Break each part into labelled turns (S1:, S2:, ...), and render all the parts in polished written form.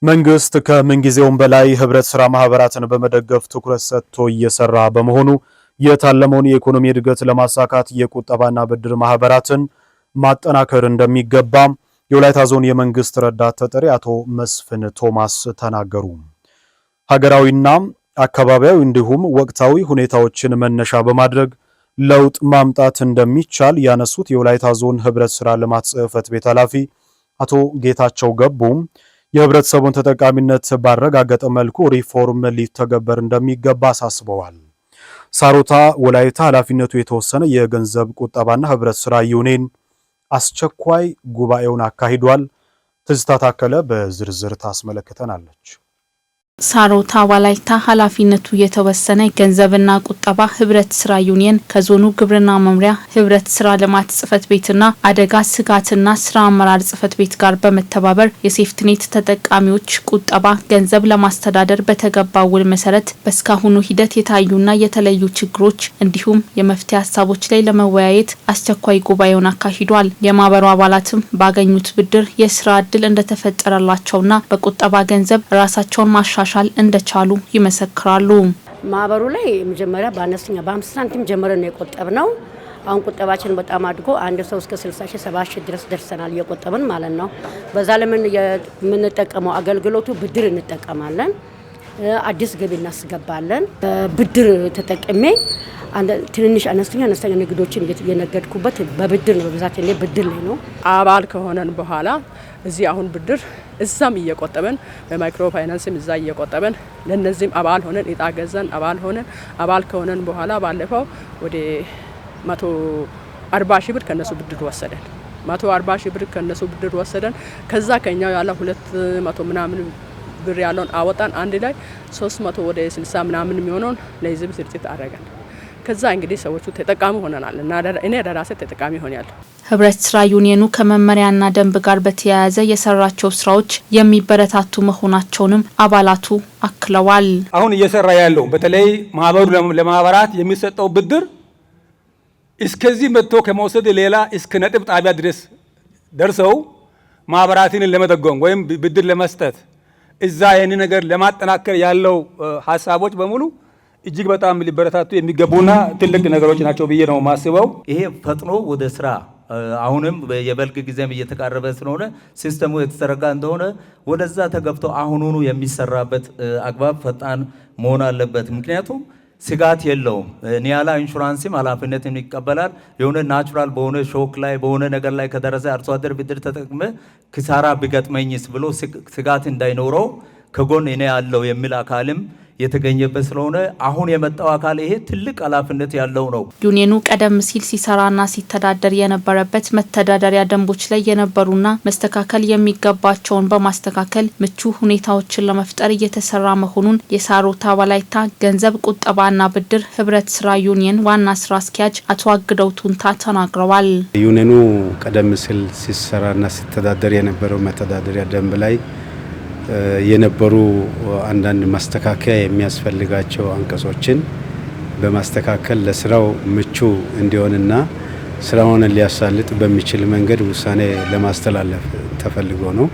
S1: መንግስት ከምንጊዜውም በላይ ህብረት ስራ ማህበራትን በመደገፍ ትኩረት ሰጥቶ እየሰራ በመሆኑ የታለመውን የኢኮኖሚ እድገት ለማሳካት የቁጠባና ብድር ማህበራትን ማጠናከር እንደሚገባ የወላይታ ዞን የመንግስት ረዳት ተጠሪ አቶ መስፍን ቶማስ ተናገሩ። ሀገራዊና አካባቢያዊ እንዲሁም ወቅታዊ ሁኔታዎችን መነሻ በማድረግ ለውጥ ማምጣት እንደሚቻል ያነሱት የወላይታ ዞን ህብረት ስራ ልማት ጽሕፈት ቤት ኃላፊ አቶ ጌታቸው ገቡ የህብረተሰቡን ተጠቃሚነት ባረጋገጠ መልኩ ሪፎርም ሊተገበር እንደሚገባ አሳስበዋል። ሳሮታ ወላይታ ኃላፊነቱ የተወሰነ የገንዘብ ቁጠባና ህብረት ስራ ዩኒየን አስቸኳይ ጉባኤውን አካሂዷል። ትዝታ ታከለ በዝርዝር ታስመለክተናለች።
S2: ሳሮታ ወላይታ ኃላፊነቱ የተወሰነ ገንዘብና ቁጠባ ህብረት ስራ ዩኒየን ከዞኑ ግብርና መምሪያ ህብረት ስራ ልማት ጽሕፈት ቤትና አደጋ ስጋትና ስራ አመራር ጽሕፈት ቤት ጋር በመተባበር የሴፍትኔት ተጠቃሚዎች ቁጠባ ገንዘብ ለማስተዳደር በተገባው ውል መሰረት በስካሁኑ ሂደት የታዩና የተለዩ ችግሮች እንዲሁም የመፍትሄ ሀሳቦች ላይ ለመወያየት አስቸኳይ ጉባኤውን አካሂዷል። የማህበሩ አባላትም ባገኙት ብድር የስራ እድል እንደተፈጠረላቸውና በቁጠባ ገንዘብ ራሳቸውን ማሻሻል እንደቻሉ ይመሰክራሉ።
S3: ማህበሩ ላይ መጀመሪያ በአነስተኛ በ50 ሳንቲም ጀምረን ነው የቆጠብነው። አሁን ቁጠባችን በጣም አድጎ አንድ ሰው እስከ 60 ሺህ 70 ሺህ ድረስ ደርሰናል እየቆጠብን ማለት ነው። በዛ ለምን የምንጠቀመው አገልግሎቱ ብድር እንጠቀማለን፣ አዲስ ገቢ እናስገባለን። ብድር ተጠቅሜ ትንንሽ አነስተኛ ንግዶችን የነገድኩበት በብድር ነው። በብዛት እኔ ብድር ላይ ነው።
S4: አባል ከሆነን በኋላ እዚህ አሁን ብድር እዛም እየቆጠበን በማይክሮ ፋይናንስም እዛ እየቆጠበን ለነዚህም አባል ሆነን እጣ ገዛን። አባል ከሆነን በኋላ ባለፈው ወደ 140 ሺህ ብር ከነሱ ብድር ወሰደን። 140 ሺህ ብር ከነሱ ብድር ወሰደን። ከዛ ከኛው ያለ 200 ምናምን ብር ያለውን አወጣን። አንድ ላይ 300 ወደ 60 ምናምን የሚሆነውን ለህዝብ ስርጭት አደረገን። ከዛ እንግዲህ ሰዎቹ ተጠቃሚ ሆነናል እና እኔ ለራሴ ተጠቃሚ ሆኛለሁ።
S2: ህብረት ስራ ዩኒየኑ ከመመሪያና ደንብ ጋር በተያያዘ የሰራቸው ስራዎች የሚበረታቱ መሆናቸውንም አባላቱ አክለዋል።
S5: አሁን እየሰራ ያለው በተለይ ማህበሩ ለማህበራት የሚሰጠው ብድር እስከዚህ መጥቶ ከመውሰድ ሌላ እስከ ነጥብ ጣቢያ ድረስ ደርሰው ማህበራትን ለመደጎም ወይም ብድር ለመስጠት እዛ ይህን ነገር ለማጠናከር ያለው ሀሳቦች በሙሉ እጅግ በጣም ሊበረታቱ የሚገቡና ትልቅ ነገሮች ናቸው ብዬ ነው ማስበው።
S6: ይሄ ፈጥኖ ወደ ስራ አሁንም የበልግ ጊዜም እየተቃረበ ስለሆነ ሲስተሙ የተዘረጋ እንደሆነ ወደዛ ተገብቶ አሁኑኑ የሚሰራበት አግባብ ፈጣን መሆን አለበት። ምክንያቱም ስጋት የለውም። ኒያላ ኢንሹራንስም ኃላፊነትን ይቀበላል። የሆነ ናቹራል በሆነ ሾክ ላይ በሆነ ነገር ላይ ከደረሰ አርሶ አደር ብድር ተጠቅመ ክሳራ ቢገጥመኝስ ብሎ ስጋት እንዳይኖረው ከጎን እኔ ያለው የሚል አካልም የተገኘበት ስለሆነ አሁን የመጣው አካል ይሄ ትልቅ ኃላፊነት ያለው ነው።
S2: ዩኒየኑ ቀደም ሲል ሲሰራና ሲተዳደር የነበረበት መተዳደሪያ ደንቦች ላይ የነበሩና መስተካከል የሚገባቸውን በማስተካከል ምቹ ሁኔታዎችን ለመፍጠር እየተሰራ መሆኑን የሳሮታ ወላይታ ገንዘብ ቁጠባና ብድር ህብረት ስራ ዩኒየን ዋና ስራ አስኪያጅ አቶ አግደው ቱንታ ተናግረዋል።
S7: ዩኒየኑ ቀደም ሲል ሲሰራና ሲተዳደር የነበረው መተዳደሪያ ደንብ ላይ የነበሩ አንዳንድ ማስተካከያ የሚያስፈልጋቸው አንቀጾችን በማስተካከል ለስራው ምቹ እንዲሆንና ስራውን ሊያሳልጥ በሚችል መንገድ ውሳኔ ለማስተላለፍ ተፈልጎ ነው።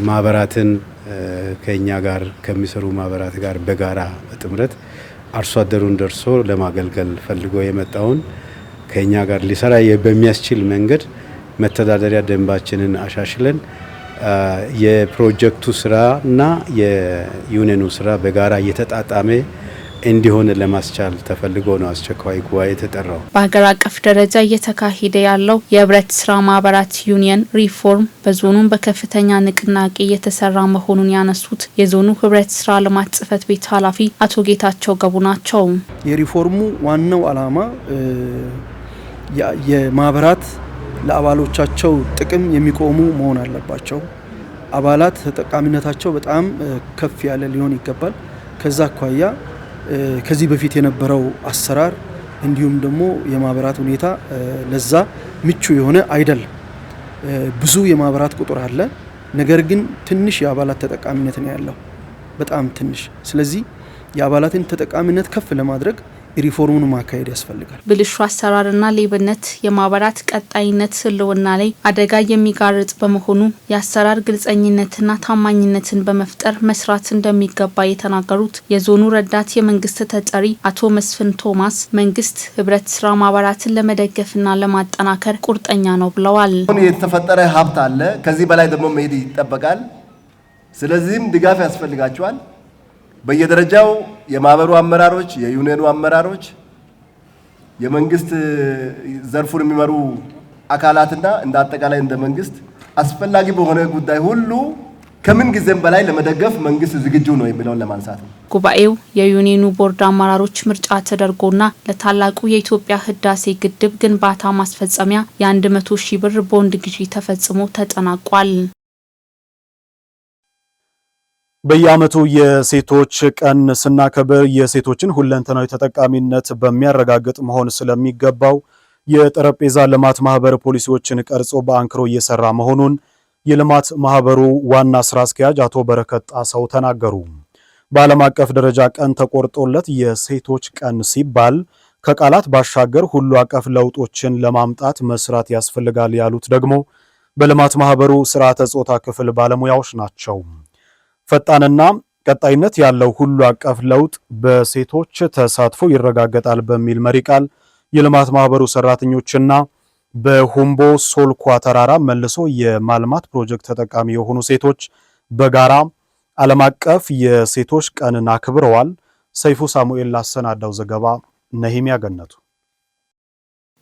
S7: ማህበራትን ከኛ ጋር ከሚሰሩ ማህበራት ጋር በጋራ በጥምረት አርሶ አደሩን ደርሶ ለማገልገል ፈልጎ የመጣውን ከኛ ጋር ሊሰራ በሚያስችል መንገድ መተዳደሪያ ደንባችንን አሻሽለን የፕሮጀክቱ ስራና የዩኒየኑ ስራ በጋራ እየተጣጣመ እንዲሆን ለማስቻል ተፈልጎ ነው አስቸኳይ ጉባኤ የተጠራው።
S2: በሀገር አቀፍ ደረጃ እየተካሄደ ያለው የህብረት ስራ ማህበራት ዩኒየን ሪፎርም በዞኑም በከፍተኛ ንቅናቄ እየተሰራ መሆኑን ያነሱት የዞኑ ህብረት ስራ ልማት ጽሕፈት ቤት ኃላፊ አቶ ጌታቸው ገቡ ናቸው።
S8: የሪፎርሙ ዋናው ዓላማ የማህበራት ለአባሎቻቸው ጥቅም የሚቆሙ መሆን አለባቸው። አባላት ተጠቃሚነታቸው በጣም ከፍ ያለ ሊሆን ይገባል። ከዛ አኳያ ከዚህ በፊት የነበረው አሰራር እንዲሁም ደግሞ የማህበራት ሁኔታ ለዛ ምቹ የሆነ አይደለም። ብዙ የማህበራት ቁጥር አለ፣ ነገር ግን ትንሽ የአባላት ተጠቃሚነት ነው ያለው፣ በጣም ትንሽ። ስለዚህ የአባላትን ተጠቃሚነት ከፍ ለማድረግ ሪፎርሙን ማካሄድ ያስፈልጋል።
S2: ብልሹ አሰራርና ሌብነት የማህበራት ቀጣይነት ህልውና ላይ አደጋ የሚጋርጥ በመሆኑ የአሰራር ግልጸኝነትና ታማኝነትን በመፍጠር መስራት እንደሚገባ የተናገሩት የዞኑ ረዳት የመንግስት ተጠሪ አቶ መስፍን ቶማስ መንግስት ህብረት ስራ ማህበራትን ለመደገፍና ለማጠናከር ቁርጠኛ ነው ብለዋል።
S9: የተፈጠረ ሀብት አለ፣ ከዚህ በላይ ደግሞ መሄድ ይጠበቃል። ስለዚህም ድጋፍ ያስፈልጋቸዋል። በየደረጃው የማህበሩ አመራሮች፣ የዩኒየኑ አመራሮች፣ የመንግስት ዘርፉን የሚመሩ አካላትና እንደ አጠቃላይ እንደ መንግስት አስፈላጊ በሆነ ጉዳይ ሁሉ ከምን ጊዜም በላይ ለመደገፍ መንግስት ዝግጁ ነው የሚለውን ለማንሳት ነው።
S2: ጉባኤው የዩኒየኑ ቦርድ አመራሮች ምርጫ ተደርጎና ለታላቁ የኢትዮጵያ ህዳሴ ግድብ ግንባታ ማስፈጸሚያ የ100 ሺህ ብር ቦንድ ግዢ ተፈጽሞ ተጠናቋል።
S1: በየዓመቱ የሴቶች ቀን ስናከብር የሴቶችን ሁለንተናዊ ተጠቃሚነት በሚያረጋግጥ መሆን ስለሚገባው የጠረጴዛ ልማት ማህበር ፖሊሲዎችን ቀርጾ በአንክሮ እየሰራ መሆኑን የልማት ማህበሩ ዋና ስራ አስኪያጅ አቶ በረከት ጣሰው ተናገሩ። በዓለም አቀፍ ደረጃ ቀን ተቆርጦለት የሴቶች ቀን ሲባል ከቃላት ባሻገር ሁሉ አቀፍ ለውጦችን ለማምጣት መስራት ያስፈልጋል ያሉት ደግሞ በልማት ማህበሩ ስርዓተ ጾታ ክፍል ባለሙያዎች ናቸው። ፈጣንና ቀጣይነት ያለው ሁሉ አቀፍ ለውጥ በሴቶች ተሳትፎ ይረጋገጣል በሚል መሪ ቃል የልማት ማህበሩ ሰራተኞችና በሁምቦ ሶልኳ ተራራ መልሶ የማልማት ፕሮጀክት ተጠቃሚ የሆኑ ሴቶች በጋራ ዓለም አቀፍ የሴቶች ቀንን አክብረዋል። ሰይፉ ሳሙኤል ላሰናዳው ዘገባ ነሂሚያ ገነቱ።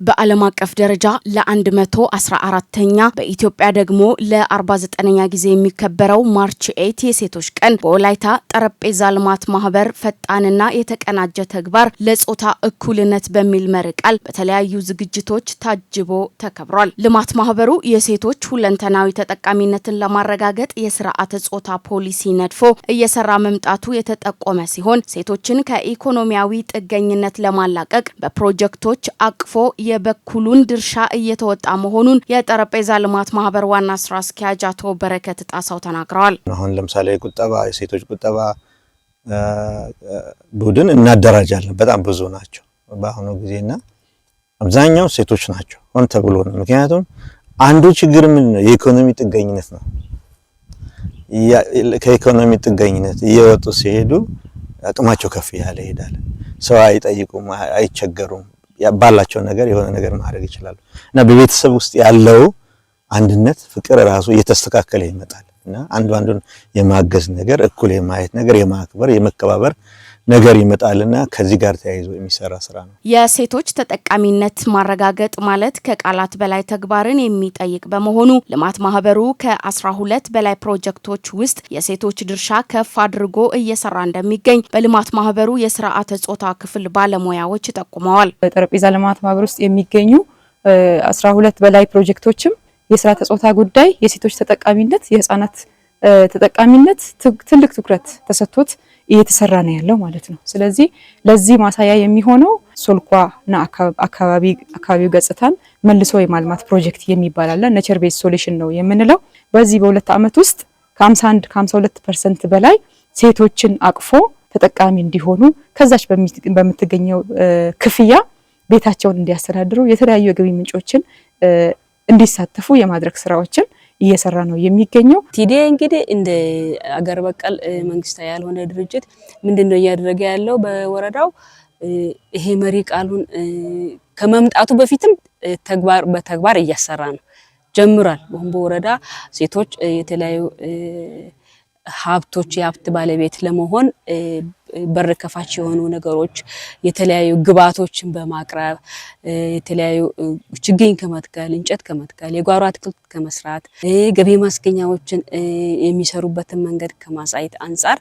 S10: በዓለም አቀፍ ደረጃ ለ114ኛ በኢትዮጵያ ደግሞ ለ49ኛ ጊዜ የሚከበረው ማርች 8 የሴቶች ቀን በወላይታ ጠረጴዛ ልማት ማህበር ፈጣንና የተቀናጀ ተግባር ለጾታ እኩልነት በሚል መሪ ቃል በተለያዩ ዝግጅቶች ታጅቦ ተከብሯል። ልማት ማህበሩ የሴቶች ሁለንተናዊ ተጠቃሚነትን ለማረጋገጥ የስርዓተ ጾታ ፖሊሲ ነድፎ እየሰራ መምጣቱ የተጠቆመ ሲሆን ሴቶችን ከኢኮኖሚያዊ ጥገኝነት ለማላቀቅ በፕሮጀክቶች አቅፎ የበኩሉን ድርሻ እየተወጣ መሆኑን የጠረጴዛ ልማት ማህበር ዋና ስራ አስኪያጅ አቶ በረከት ጣሰው ተናግረዋል።
S11: አሁን ለምሳሌ ቁጠባ የሴቶች ቁጠባ ቡድን እናደራጃለን። በጣም ብዙ ናቸው በአሁኑ ጊዜና አብዛኛው ሴቶች ናቸው። ሆን ተብሎ ነው። ምክንያቱም አንዱ ችግር ምን ነው? የኢኮኖሚ ጥገኝነት ነው። ከኢኮኖሚ ጥገኝነት እየወጡ ሲሄዱ አቅማቸው ከፍ ያለ ይሄዳል። ሰው አይጠይቁም፣ አይቸገሩም። ባላቸው ነገር የሆነ ነገር ማድረግ ይችላሉ እና በቤተሰብ ውስጥ ያለው አንድነት ፍቅር ራሱ እየተስተካከለ ይመጣል እና አንዱን የማገዝ ነገር፣ እኩል የማየት ነገር፣ የማክበር የመከባበር ነገር ይመጣልና ከዚህ ጋር ተያይዞ የሚሰራ ስራ ነው።
S10: የሴቶች ተጠቃሚነት ማረጋገጥ ማለት ከቃላት በላይ ተግባርን የሚጠይቅ በመሆኑ ልማት ማህበሩ ከ12 በላይ ፕሮጀክቶች ውስጥ የሴቶች ድርሻ ከፍ አድርጎ እየሰራ እንደሚገኝ በልማት ማህበሩ የስርዓተ ጾታ ክፍል ባለሙያዎች ጠቁመዋል።
S12: በጠረጴዛ ልማት ማህበር ውስጥ የሚገኙ 12 በላይ ፕሮጀክቶችም የስርዓተ ጾታ ጉዳይ፣ የሴቶች ተጠቃሚነት፣ የህፃናት ተጠቃሚነት ትልቅ ትኩረት ተሰጥቶት እየተሰራ ነው ያለው ማለት ነው። ስለዚህ ለዚህ ማሳያ የሚሆነው ሶልኳና አካባቢው ገጽታን መልሶ የማልማት ፕሮጀክት የሚባል አለ። ኔቸር ቤዝ ሶሉሽን ነው የምንለው። በዚህ በሁለት ዓመት ውስጥ ከ51-52% በላይ ሴቶችን አቅፎ ተጠቃሚ እንዲሆኑ ከዛች በምትገኘው ክፍያ ቤታቸውን እንዲያስተዳድሩ የተለያዩ የገቢ ምንጮችን እንዲሳተፉ የማድረግ ስራዎችን እየሰራ ነው የሚገኘው።
S13: ቲዲኤ እንግዲህ እንደ አገር በቀል መንግስታዊ ያልሆነ ድርጅት ምንድነው እያደረገ ያለው? በወረዳው ይሄ መሪ ቃሉን ከመምጣቱ በፊትም በተግባር እያሰራ ነው ጀምሯል። በሁምቦ ወረዳ ሴቶች የተለያዩ ሀብቶች የሀብት ባለቤት ለመሆን በር ከፋች የሆኑ ነገሮች የተለያዩ ግብዓቶችን በማቅረብ የተለያዩ ችግኝ ከመትከል፣ እንጨት ከመትከል፣ የጓሮ አትክልት ከመስራት ገቢ ማስገኛዎችን የሚሰሩበትን መንገድ ከማሳየት አንጻር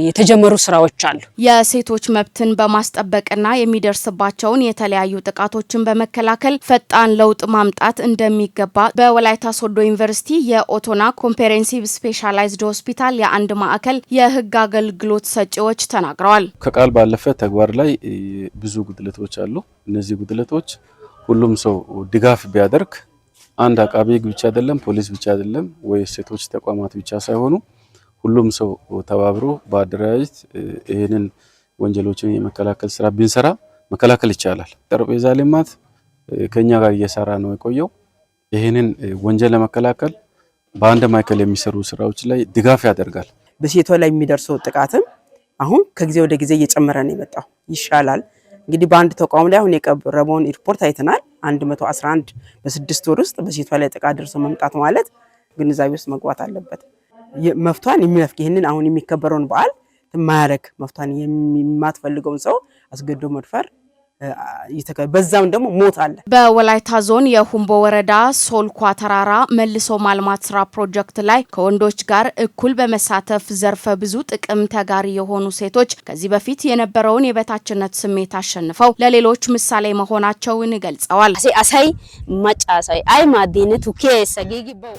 S13: የተጀመሩ ስራዎች አሉ።
S10: የሴቶች መብትን በማስጠበቅና የሚደርስባቸውን የተለያዩ ጥቃቶችን በመከላከል ፈጣን ለውጥ ማምጣት እንደሚገባ በወላይታ ሶዶ ዩኒቨርሲቲ የኦቶና ኮምፕሬሄንሲቭ ስፔሻላይዝድ ሆስፒታል የአንድ ማዕከል የህግ አገልግሎት ሰጪዎች ተናግረዋል።
S14: ከቃል ባለፈ ተግባር ላይ ብዙ ጉድለቶች አሉ። እነዚህ ጉድለቶች ሁሉም ሰው ድጋፍ ቢያደርግ አንድ አቃቤ ህግ ብቻ አይደለም፣ ፖሊስ ብቻ አይደለም፣ ወይ ሴቶች ተቋማት ብቻ ሳይሆኑ ሁሉም ሰው ተባብሮ በአደራጀት ይሄንን ወንጀሎችን የመከላከል ስራ ብንሰራ መከላከል ይቻላል። ጠረጴዛ ልማት ከኛ ጋር እየሰራ ነው የቆየው። ይህንን ወንጀል ለመከላከል በአንድ ማዕከል የሚሰሩ ስራዎች ላይ ድጋፍ ያደርጋል።
S15: በሴቷ ላይ የሚደርሰው ጥቃትም አሁን ከጊዜ ወደ ጊዜ እየጨመረ ነው የመጣው። ይሻላል እንግዲህ በአንድ ተቋም ላይ አሁን የቀረበውን ሪፖርት አይተናል። 111 በ6 ወር ውስጥ በሴቷ ላይ ጥቃት ደርሶ መምጣት ማለት ግንዛቤ ውስጥ መግባት አለበት። መፍቷን የሚነፍቅ ይህንን አሁን የሚከበረውን በዓል ማያረግ መፍቷን የማትፈልገውን ሰው አስገድዶ መድፈር በዛም ደግሞ ሞት አለ።
S10: በወላይታ ዞን የሁምቦ ወረዳ ሶልኳ ተራራ መልሶ ማልማት ስራ ፕሮጀክት ላይ ከወንዶች ጋር እኩል በመሳተፍ ዘርፈ ብዙ ጥቅም ተጋሪ የሆኑ ሴቶች ከዚህ በፊት የነበረውን የበታችነት ስሜት አሸንፈው ለሌሎች ምሳሌ መሆናቸውን ገልጸዋል።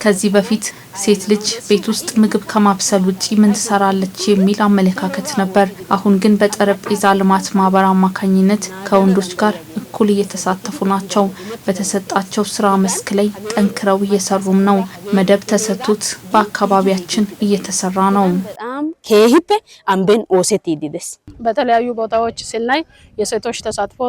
S2: ከዚህ በፊት ሴት ልጅ ቤት ውስጥ ምግብ ከማብሰል ውጪ ምን ትሰራለች የሚል አመለካከት ነበር። አሁን ግን በጠረጴዛ ልማት ማህበር አማካኝነት ከወንዶች ጋር እኩል እየተሳተፉ ናቸው። በተሰጣቸው ስራ መስክ ላይ ጠንክረው እየሰሩም ነው። መደብ ተሰጥቶት በአካባቢያችን እየተሰራ ነው።
S13: ከህበ አንበን ኦሴት ይዲደስ
S16: በተለያዩ ቦታዎች ስናይ የሴቶች ተሳትፎ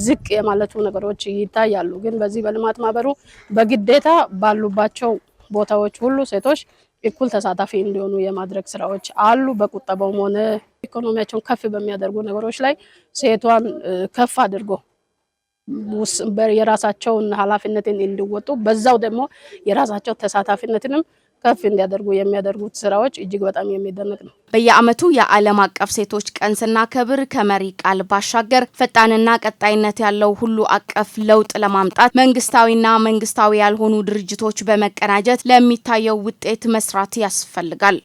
S16: ዝቅ የማለቱ ነገሮች ይታያሉ። ግን በዚህ በልማት ማህበሩ በግዴታ ባሉባቸው ቦታዎች ሁሉ ሴቶች እኩል ተሳታፊ እንዲሆኑ የማድረግ ስራዎች አሉ። በቁጠባውም ሆነ ኢኮኖሚያቸውን ከፍ በሚያደርጉ ነገሮች ላይ ሴቷን ከፍ አድርጎ የራሳቸውን ኃላፊነትን እንዲወጡ በዛው ደግሞ የራሳቸው ተሳታፊነትንም ከፍ እንዲያደርጉ የሚያደርጉት ስራዎች እጅግ በጣም የሚደነቅ ነው።
S10: በየዓመቱ የዓለም አቀፍ ሴቶች ቀን ስናከብር ከመሪ ቃል ባሻገር ፈጣንና ቀጣይነት ያለው ሁሉ አቀፍ ለውጥ ለማምጣት መንግስታዊና መንግስታዊ ያልሆኑ ድርጅቶች በመቀናጀት ለሚታየው ውጤት መስራት ያስፈልጋል።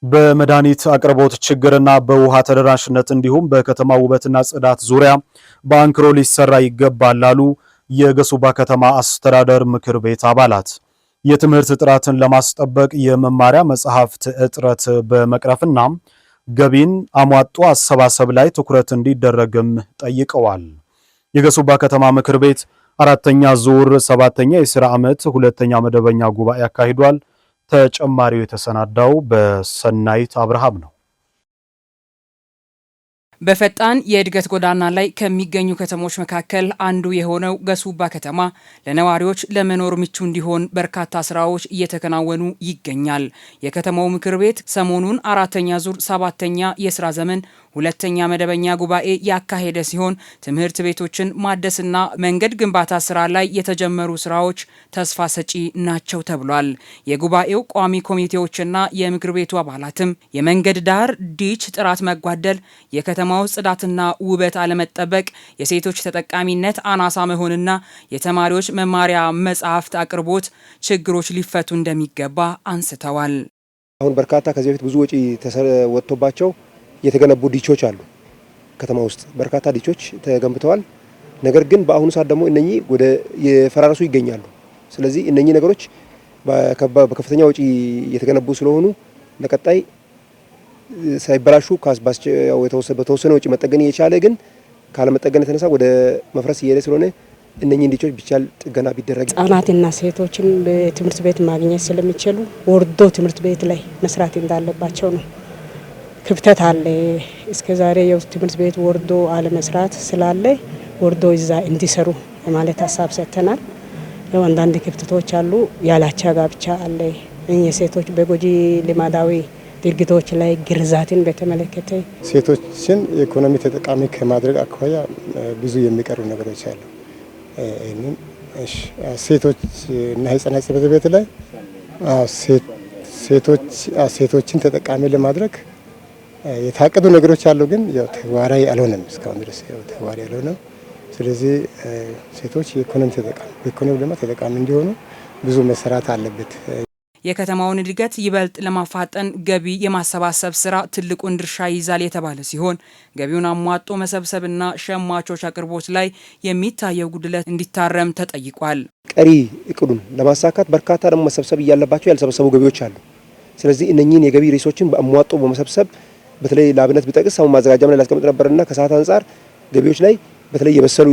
S1: በመድኃኒት አቅርቦት ችግርና በውሃ ተደራሽነት እንዲሁም በከተማ ውበትና ጽዳት ዙሪያ በአንክሮ ሊሰራ ይገባል አሉ የገሱባ ከተማ አስተዳደር ምክር ቤት አባላት። የትምህርት ጥራትን ለማስጠበቅ የመማሪያ መጽሐፍት እጥረት በመቅረፍና ገቢን አሟጦ አሰባሰብ ላይ ትኩረት እንዲደረግም ጠይቀዋል። የገሱባ ከተማ ምክር ቤት 4ኛ ዙር 7ኛ የሥራ ዓመት 2ኛ መደበኛ ጉባኤ አካሂዷል። ተጨማሪው የተሰናዳው በሰናይት አብርሃም ነው።
S17: በፈጣን የእድገት ጎዳና ላይ ከሚገኙ ከተሞች መካከል አንዱ የሆነው ገሱባ ከተማ ለነዋሪዎች ለመኖር ምቹ እንዲሆን በርካታ ስራዎች እየተከናወኑ ይገኛል። የከተማው ምክር ቤት ሰሞኑን 4ኛ ዙር 7ኛ የስራ ዘመን 2ኛ መደበኛ ጉባኤ ያካሄደ ሲሆን ትምህርት ቤቶችን ማደስና መንገድ ግንባታ ስራ ላይ የተጀመሩ ስራዎች ተስፋ ሰጪ ናቸው ተብሏል። የጉባኤው ቋሚ ኮሚቴዎችና የምክር ቤቱ አባላትም የመንገድ ዳር ዲች ጥራት መጓደል፣ የከተማው ጽዳትና ውበት አለመጠበቅ፣ የሴቶች ተጠቃሚነት አናሳ መሆንና የተማሪዎች መማሪያ መጽሐፍት አቅርቦት ችግሮች ሊፈቱ እንደሚገባ አንስተዋል።
S18: አሁን በርካታ ከዚህ በፊት ብዙ ወጪ ወጥቶባቸው የተገነቡ ዲቾች አሉ። ከተማ ውስጥ በርካታ ዲቾች ተገንብተዋል። ነገር ግን በአሁኑ ሰዓት ደግሞ እነኚህ ወደ የፈራረሱ ይገኛሉ። ስለዚህ እነኚህ ነገሮች በከፍተኛ ወጪ የተገነቡ ስለሆኑ ለቀጣይ ሳይበላሹ በተወሰነ ወጪ መጠገን እየቻለ ግን ካለመጠገን የተነሳ ወደ መፍረስ እየሄደ ስለሆነ እነኚህ ዲቾች ቢቻል ጥገና ቢደረግ
S19: ህጻናትና ሴቶችን በትምህርት ቤት ማግኘት ስለሚችሉ ወርዶ ትምህርት ቤት ላይ መስራት እንዳለባቸው ነው። ክፍተት አለ። እስከዛሬ የትምህርት ቤት ወርዶ አለመስራት ስላለ ወርዶ እዛ እንዲሰሩ ማለት ሀሳብ ሰጥተናል። ያው አንዳንድ ክፍተቶች አሉ። ያላቻ ጋብቻ አለ። የሴቶች በጎጂ ልማዳዊ ድርጊቶች ላይ ግርዛትን በተመለከተ
S20: ሴቶችን የኢኮኖሚ ተጠቃሚ ከማድረግ አኳያ ብዙ የሚቀሩ ነገሮች አሉ። ይህንን ሴቶች እና ህጻናት ጽሕፈት ቤት ላይ ሴቶችን ተጠቃሚ ለማድረግ የታቀዱ ነገሮች አሉ፣ ግን ያው ተግባራዊ አልሆነም። እስካሁን ድረስ ያው ተግባራዊ አልሆነም። ስለዚህ ሴቶች የኢኮኖሚ ልማት ተጠቃሚ እንዲሆኑ ብዙ መሰራት አለበት።
S17: የከተማውን እድገት ይበልጥ ለማፋጠን ገቢ የማሰባሰብ ስራ ትልቁን ድርሻ ይዛል የተባለ ሲሆን ገቢውን አሟጦ መሰብሰብና ሸማቾች አቅርቦት ላይ የሚታየው ጉድለት እንዲታረም ተጠይቋል።
S18: ቀሪ እቅዱን ለማሳካት በርካታ ደግሞ መሰብሰብ እያለባቸው ያልሰበሰቡ ገቢዎች አሉ። ስለዚህ እነኚህን የገቢ ሪሶችን አሟጦ በመሰብሰብ በተለይ ለአብነት ቢጠቅስ አሁን ማዘጋጃ ላይ ላስቀምጥ ነበርና ከሰዓት አንጻር ገቢዎች ላይ በተለይ የበሰሉ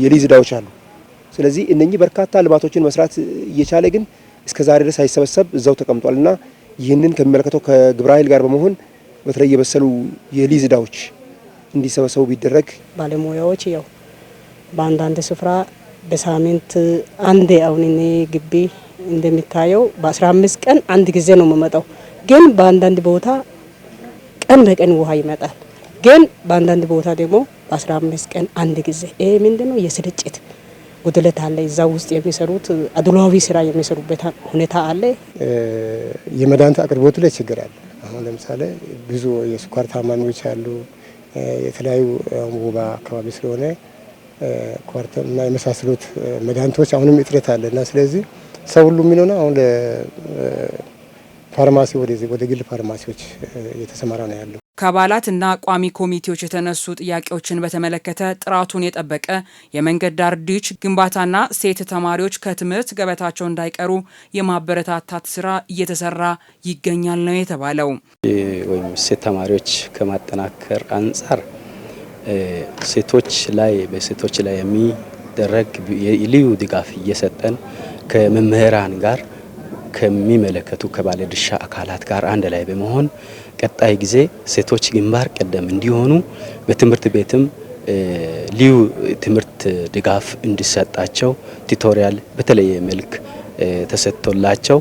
S18: የሊዝ ዕዳዎች አሉ። ስለዚህ እነኚህ በርካታ ልማቶችን መስራት እየቻለ ግን እስከዛሬ ድረስ ሳይሰበሰብ እዛው ተቀምጧልና ይህንን ከሚመለከተው ከግብረ ኃይል ጋር በመሆን በተለይ የበሰሉ የሊዝ ዕዳዎች እንዲሰበሰቡ ቢደረግ
S19: ባለሙያዎች ያው በአንዳንድ ስፍራ በሳምንት አንዴ አሁን እኔ ግቢ እንደሚታየው በ15 ቀን አንድ ጊዜ ነው የምመጣው። ግን በአንዳንድ ቦታ ቀን በቀን ውሃ ይመጣል። ግን በአንዳንድ ቦታ ደግሞ በ15 ቀን አንድ ጊዜ። ይሄ ምንድነው የስርጭት ጉድለት አለ። እዛ ውስጥ የሚሰሩት አድሏዊ ስራ የሚሰሩበት ሁኔታ አለ።
S20: የመድኃኒት አቅርቦት ላይ ችግር አለ። አሁን ለምሳሌ ብዙ የስኳር ታማሚዎች አሉ። የተለያዩ ወባ አካባቢ ስለሆነ ኳርተን እና የመሳሰሉት መድኃኒቶች አሁንም እጥረት አለና ስለዚህ ሰው ሁሉ የሚሆነው አሁን ፋርማሲ ወደ ግል ፋርማሲዎች እየተሰማራ ነው ያለው።
S17: ከአባላትና ቋሚ ኮሚቴዎች የተነሱ ጥያቄዎችን በተመለከተ ጥራቱን የጠበቀ የመንገድ ዳር ዲች ግንባታና ሴት ተማሪዎች ከትምህርት ገበታቸው እንዳይቀሩ የማበረታታት ስራ እየተሰራ ይገኛል ነው የተባለው።
S21: ወይም ሴት ተማሪዎች ከማጠናከር አንጻር በሴቶች ላይ የሚደረግ ልዩ ድጋፍ እየሰጠን ከመምህራን ጋር ከሚመለከቱ ከባለድርሻ አካላት ጋር አንድ ላይ በመሆን ቀጣይ ጊዜ ሴቶች ግንባር ቀደም እንዲሆኑ በትምህርት ቤትም ልዩ ትምህርት ድጋፍ እንዲሰጣቸው ቱቶሪያል በተለየ መልክ ተሰጥቶላቸው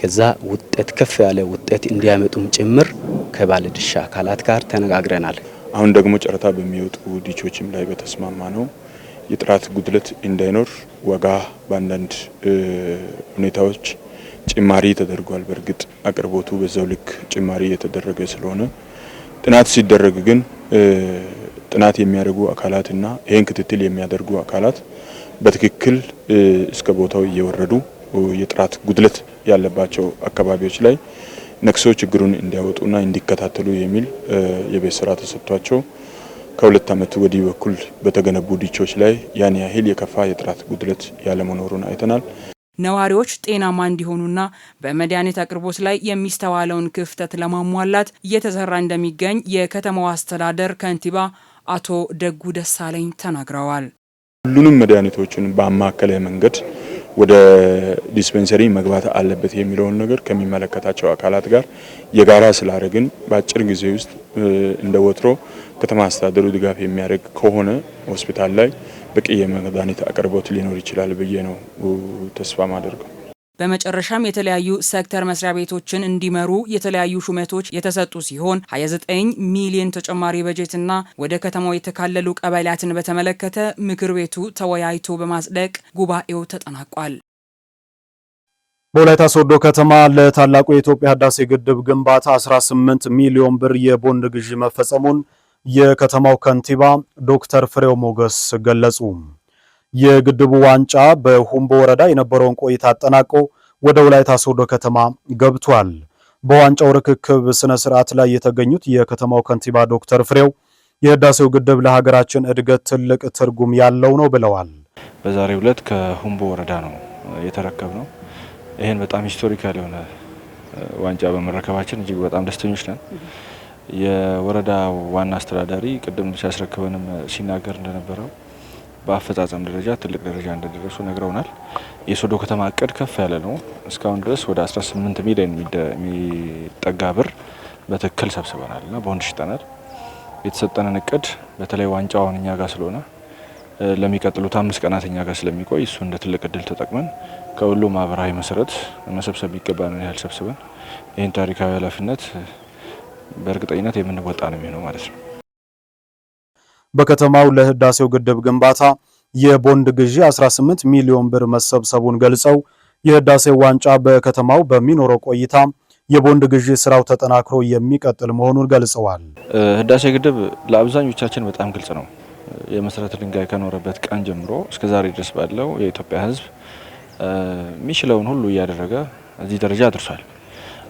S21: ከዛ ውጤት ከፍ ያለ ውጤት እንዲያመጡም ጭምር ከባለድርሻ አካላት ጋር ተነጋግረናል።
S22: አሁን ደግሞ ጨረታ በሚወጡ ዲቾችም ላይ በተስማማ ነው የጥራት ጉድለት እንዳይኖር ዋጋ በአንዳንድ ሁኔታዎች ጭማሪ ተደርጓል። በእርግጥ አቅርቦቱ በዛው ልክ ጭማሪ የተደረገ ስለሆነ ጥናት ሲደረግ ግን ጥናት የሚያደርጉ አካላትና ይሄን ክትትል የሚያደርጉ አካላት በትክክል እስከ ቦታው እየወረዱ የጥራት ጉድለት ያለባቸው አካባቢዎች ላይ ነክሶ ችግሩን እንዲያወጡና እንዲከታተሉ የሚል የቤት ስራ ተሰጥቷቸው ከሁለት ዓመት ወዲህ በኩል በተገነቡ ዲቾች ላይ ያን ያህል የከፋ የጥራት ጉድለት ያለመኖሩን አይተናል።
S17: ነዋሪዎች ጤናማ እንዲሆኑና በመድኃኒት አቅርቦት ላይ የሚስተዋለውን ክፍተት ለማሟላት እየተሰራ እንደሚገኝ የከተማው አስተዳደር ከንቲባ አቶ ደጉ ደሳለኝ ተናግረዋል።
S22: ሁሉንም መድኃኒቶችን በአማከለ መንገድ ወደ ዲስፔንሰሪ መግባት አለበት የሚለውን ነገር ከሚመለከታቸው አካላት ጋር የጋራ ስላደረግን በአጭር ጊዜ ውስጥ እንደ ወትሮ ከተማ አስተዳደሩ ድጋፍ የሚያደርግ ከሆነ ሆስፒታል ላይ በቂ የመድኃኒት አቅርቦት ሊኖር ይችላል ብዬ ነው ተስፋ ማደርገው።
S17: በመጨረሻም የተለያዩ ሴክተር መስሪያ ቤቶችን እንዲመሩ የተለያዩ ሹመቶች የተሰጡ ሲሆን 29 ሚሊዮን ተጨማሪ በጀትና ወደ ከተማው የተካለሉ ቀበሌያትን በተመለከተ ምክር ቤቱ ተወያይቶ በማጽደቅ ጉባኤው ተጠናቋል።
S1: በወላይታ ሶዶ ከተማ ለታላቁ የኢትዮጵያ ህዳሴ ግድብ ግንባታ 18 ሚሊዮን ብር የቦንድ ግዢ መፈጸሙን የከተማው ከንቲባ ዶክተር ፍሬው ሞገስ ገለጹ። የግድቡ ዋንጫ በሁምቦ ወረዳ የነበረውን ቆይታ አጠናቆ ወደ ወላይታ ሶዶ ከተማ ገብቷል። በዋንጫው ርክክብ ስነ ስርዓት ላይ የተገኙት የከተማው ከንቲባ ዶክተር ፍሬው የህዳሴው ግድብ ለሀገራችን እድገት ትልቅ ትርጉም ያለው ነው ብለዋል።
S23: በዛሬው ዕለት ከሁምቦ ወረዳ ነው የተረከብነው። ይሄን በጣም ሂስቶሪካል የሆነ ዋንጫ በመረከባችን እጅግ በጣም ደስተኞች ነን። የወረዳው ዋና አስተዳዳሪ ቅድም ሲያስረክበንም ሲናገር እንደነበረው በአፈጻጸም ደረጃ ትልቅ ደረጃ እንደደረሱ ነግረውናል። የሶዶ ከተማ እቅድ ከፍ ያለ ነው። እስካሁን ድረስ ወደ 18 ሚሊዮን የሚጠጋ ብር በትክክል ሰብስበናልና ቦንድ ሽጠናል። የተሰጠንን እቅድ በተለይ ዋንጫው አሁን እኛ ጋር ስለሆነ ለሚቀጥሉት 5 ቀናት እኛ ጋር ስለሚቆይ እሱ እንደ ትልቅ እድል ተጠቅመን ከሁሉ ማህበራዊ መሰረት መሰብሰብ የሚገባንን ያህል ሰብስበን ይህን ታሪካዊ ኃላፊነት በእርግጠኝነት የምንወጣ ነው የሚሆነው ማለት ነው።
S1: በከተማው ለህዳሴው ግድብ ግንባታ የቦንድ ግዢ 18 ሚሊዮን ብር መሰብሰቡን ገልጸው የህዳሴው ዋንጫ በከተማው በሚኖረው ቆይታ የቦንድ ግዢ ስራው ተጠናክሮ የሚቀጥል መሆኑን ገልጸዋል።
S23: ህዳሴ ግድብ ለአብዛኞቻችን በጣም ግልጽ ነው። የመሰረተ ድንጋይ ከኖረበት ቀን ጀምሮ እስከዛሬ ድረስ ባለው የኢትዮጵያ ህዝብ የሚችለውን ሁሉ እያደረገ እዚህ ደረጃ አድርሷል።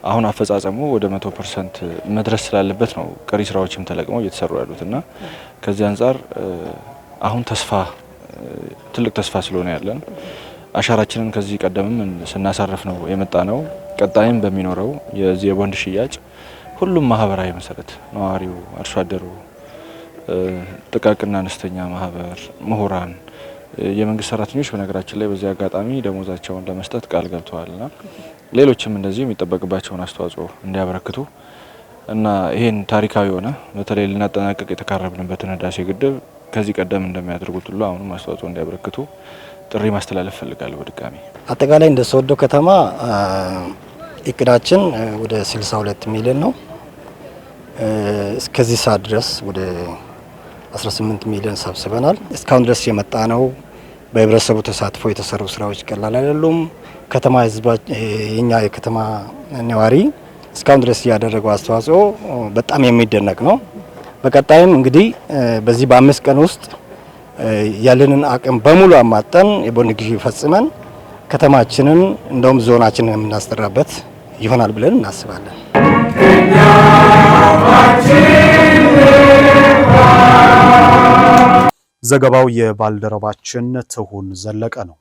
S23: አሁን አፈጻጸሙ ወደ 100% መድረስ ስላለበት ነው ቀሪ ስራዎችም ተለቅመው እየተሰሩ ያሉትና ከዚህ አንጻር አሁን ትልቅ ተስፋ ስለሆነ ያለን አሻራችንን ከዚህ ቀደምም ስናሳርፍ ነው የመጣ ነው። ቀጣይም በሚኖረው የዚህ የቦንድ ሽያጭ ሁሉም ማህበራዊ መሰረት ነዋሪው፣ አርሶ አደሩ፣ ጥቃቅንና አነስተኛ ማህበር፣ ምሁራን፣ የመንግስት ሰራተኞች በነገራችን ላይ በዚህ አጋጣሚ ደሞዛቸውን ለመስጠት ቃል ገብተዋልና ሌሎችም እንደዚህ የሚጠበቅባቸውን አስተዋጽኦ እንዲያበረክቱ እና ይሄን ታሪካዊ ሆነ በተለይ ልናጠናቀቅ የተቃረብንበትን ህዳሴ ግድብ ከዚህ ቀደም እንደሚያደርጉት ሁሉ አሁንም አስተዋጽኦ እንዲያበረክቱ ጥሪ ማስተላለፍ ፈልጋለሁ። በድጋሚ
S3: አጠቃላይ እንደ ሶዶ ከተማ እቅዳችን ወደ 62 ሚሊዮን ነው። እስከዚህ ሰዓት ድረስ ወደ 18 ሚሊዮን ሰብስበናል። እስካሁን ድረስ የመጣ ነው በህብረተሰቡ ተሳትፎ የተሰሩ ስራዎች ቀላል አይደሉም። ከተማ የኛ የከተማ ነዋሪ እስካሁን ድረስ ያደረገው አስተዋጽኦ በጣም የሚደነቅ ነው። በቀጣይም እንግዲህ በዚህ በ5 ቀን ውስጥ ያለንን አቅም በሙሉ አማጠን የቦንድ ግዢ ፈጽመን ከተማችንን እንደውም ዞናችንን የምናስጠራበት ይሆናል ብለን እናስባለን።
S1: ዘገባው የባልደረባችን ትሁን ዘለቀ ነው።